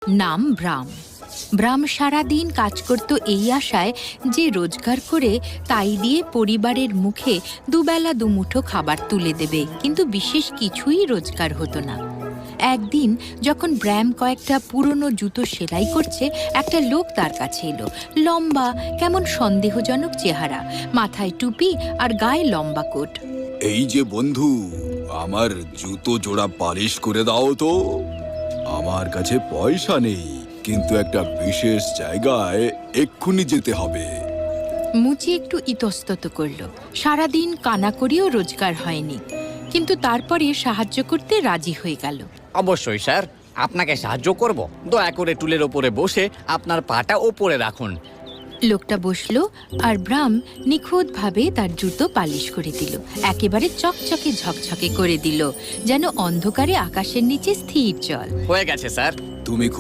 নাম ব্রাম। ব্রাম সারাদিন কাজ করত এই আশায় যে রোজগার করে তাই দিয়ে পরিবারের মুখে দুবেলা দুমুঠো খাবার তুলে দেবে, কিন্তু বিশেষ কিছুই রোজগার হতো না। একদিন যখন ব্রাম কয়েকটা পুরনো জুতো সেলাই করছে, একটা লোক তার কাছে এলো। লম্বা, কেমন সন্দেহজনক চেহারা, মাথায় টুপি আর গায়ে লম্বা কোট। এই যে বন্ধু, আমার জুতো জোড়া পালিশ করে দাও তো। আমার কাছে পয়সা নেই, কিন্তু একটা বিশেষ জায়গায় এক্ষুনি যেতে হবে। মুচি একটু ইতস্তত করল। সারাদিন কানা করেও রোজগার হয়নি, কিন্তু তারপরে সাহায্য করতে রাজি হয়ে গেল। অবশ্যই স্যার, আপনাকে সাহায্য করব। দয়া করে টুলের ওপরে বসে আপনার পাটা ওপরে রাখুন। লোকটা বসলো আর ব্রাম নিখুঁতভাবে তার জুতো পালিশ করে দিল, একেবারে চকচকে ঝকঝকে করে দিল, যেন অন্ধকারে আকাশের নিচে স্থির জল। হয়ে গেছে স্যার। তুমি খুব